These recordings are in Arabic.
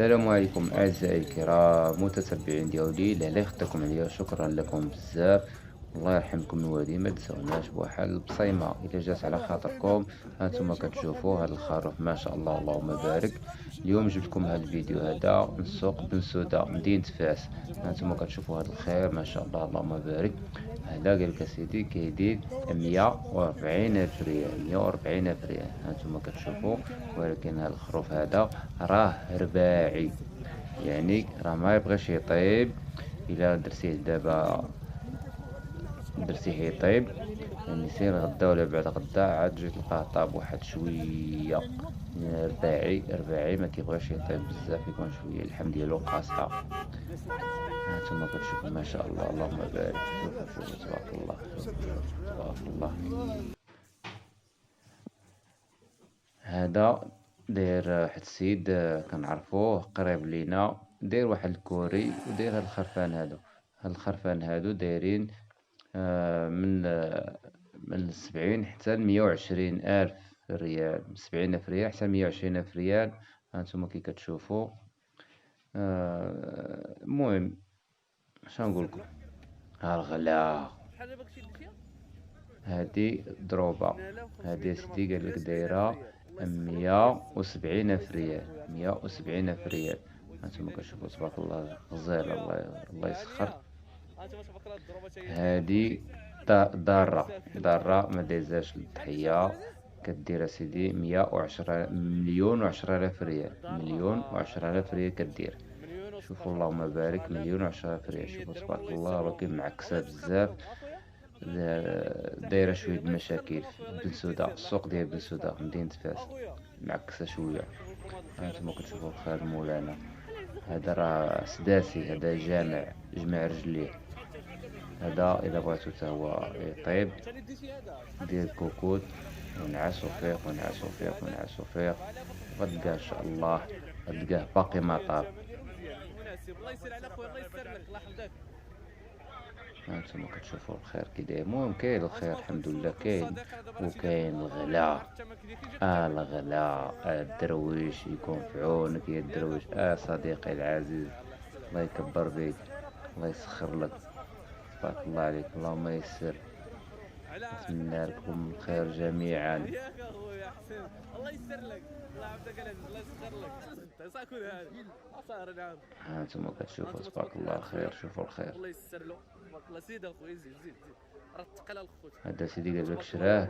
السلام عليكم أعزائي الكرام متتبعين ديالي اللي خدتكم عليا، شكرا لكم بزاف. الله يرحمكم الوالدين، ما تنساوناش بواحد البصيمة إلا جات على خاطركم. هانتوما كتشوفوا هاد الخروف ما شاء الله اللهم بارك. اليوم جبتكم هاد الفيديو هذا من سوق بن سودة مدينة فاس. هانتوما كتشوفوا هاد الخير ما شاء الله اللهم بارك. هذا قالك أسيدي كيدير 140 ألف ريال، 140 ألف ريال هانتوما كتشوفوا. ولكن هاد الخروف هذا راه رباعي، يعني راه ما يبغيش يطيب. الا درتيه دابا درتيه يطيب، يعني سير غدا ولا بعد غدا عاد تجي تلقاه طاب واحد شويه. يعني رباعي رباعي ما كيبغيش يطيب بزاف، يكون شويه اللحم ديالو قاصحه. هانتوما كتشوفوا ما شاء الله اللهم بارك. شوفوا تبارك الله، شوفوا تبارك الله. هذا داير واحد السيد كنعرفوه قريب لينا، داير واحد الكوري وداير هاد الخرفان هادو. هاد الخرفان هادو دايرين من 70 حتى ل120 ألف ريال، من 70 ألف ريال حتى 120 ألف ريال. هانتوما كي كتشوفوا. المهم شنقولكم، ها الغلا. هادي ضروبة، هادي سيدي قالك دايرة 170 ألف ريال، 170 ألف ريال. هانتوما كتشوفو تبارك الله غزالة، الله يسخر. هادي ضارة ما دايزاش للضحية، كدير أسيدي 110 مليون و10 آلاف ريال، 110 آلاف ريال كدير. شوفوا اللهم بارك، 110 آلاف ريال. شوفوا تبارك الله، ولكن معكسة بزاف. دايرة شوية المشاكل في بنسودة، السوق ديال بنسودة في مدينة فاس معكسة شوية. هانتوما كتشوفو الخير مولانا. هذا راه سداسي، هذا جمع رجليه. هذا إلا بغيتو تا هو يطيب دير كوكوط ونعسو فيه ونعسو فيه ونعسو فيه، غتلقاه إن شاء الله، غتلقاه باقي ما طاب. هانتوما كتشوفوا الخير كي داير. المهم كاين الخير الحمد لله كاين، وكاين الغلا. الغلا، الدرويش يكون في عونك يا الدرويش. صديقي العزيز، الله يكبر بيك، الله يسخر لك. تبارك الله عليك، اللهم يسر. نتمنى لكم الخير جميعا. هانتوما كتشوفوا تبارك الله الخير، شوفوا الخير. هذا سيدي قالك شراه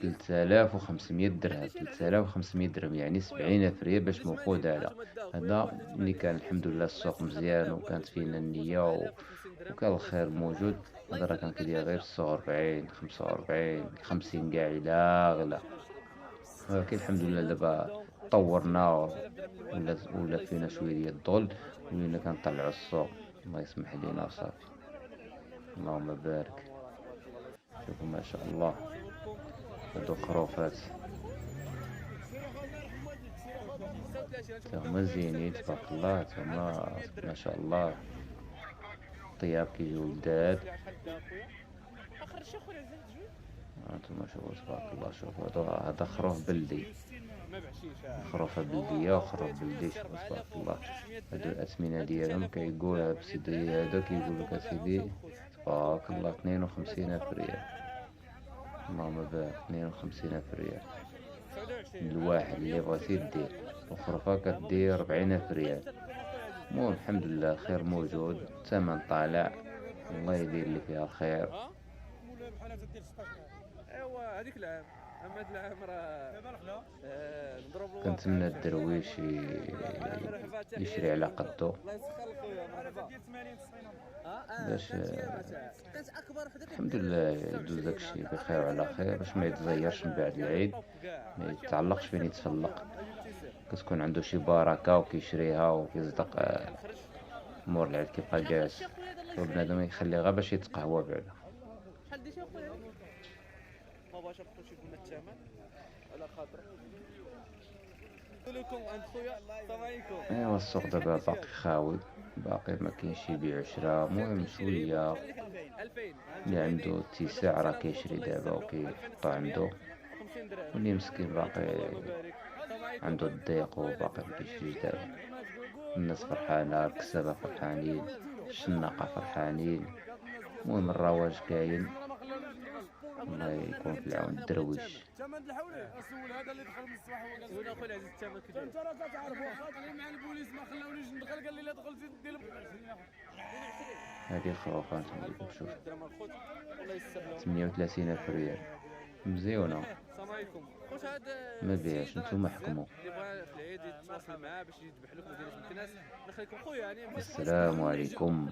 3500 درهم، 3500 درهم يعني 70 ألف ريال باش موقود. هذا ملي كان الحمد لله السوق مزيان وكانت فينا النية وكان الخير موجود. هذا راه كان كيدير غير 46 45 50 كاع إلا غلا. ولكن الحمد لله دابا طورنا، ولا فينا شوية ديال الظل، ولينا كنطلعو السوق. الله يسمح لينا وصافي، اللهم بارك. شوفوا ما شاء الله هادو خروفات تاهما زينين تبارك الله، تاهما ما شاء الله طياب كيجيو لداد. هانتوما شوفوا تبارك الله. شوفوا هذا خروف بلدي، خروفة بلدية وخروف بلدي. شوفوا تبارك الله. هادو الأثمنة ديالهم كيقولها بسيدي، هذا كيقولك أسيدي تبارك الله 52 ألف ريال. اللهم بارك، 52 ألف ريال الواحد اللي بغيتي دير، وخرفة كدير 40 ألف ريال. المهم الحمد لله الخير موجود، الثمن طالع، الله يدير اللي فيها الخير. كنتمنى الدرويش يشري على قدو باش الحمد لله يدوز داكشي بخير وعلى خير، باش ما يتزيرش من بعد العيد، ما يتعلقش فين يتسلق. كتكون عنده شي بركة وكيشريها وكيصدق مور العيد كيبقى جالس. وبنادم يخلي غير باش يتقهوى بعدا. ايوا السوق دابا باقي خاوي، باقي ما كاينش يبيع شرا. المهم شويه اللي عنده اتساع راه كيشري دابا وكيحطو عنده، واللي مسكين باقي عنده الضيق وباقي مكاينش الجدال. الناس فرحانة، الكسابة فرحانين، الشناقة فرحانين، المهم الرواج كاين. الله يكون في العون الدرويش. الثمن الحولي اسول هذا اللي دخل من الصباح هو قال وين اخويا العزيز الثمن كده انت راه كتعرف واخا قال مع البوليس ما خلاونيش ندخل قال لي لا دخلت دير هذه الخروفة نتوريكم. شوف، الدرهم الخوت والله يسر 38 ألف ريال مزيونة. السلام عليكم خوت هذا ما بيعش، نتوما حكموا. اللي بغى في العيد يتواصل معاه باش يذبح لكم ودير لكم الكناس نخليكم خويا يعني السلام عليكم.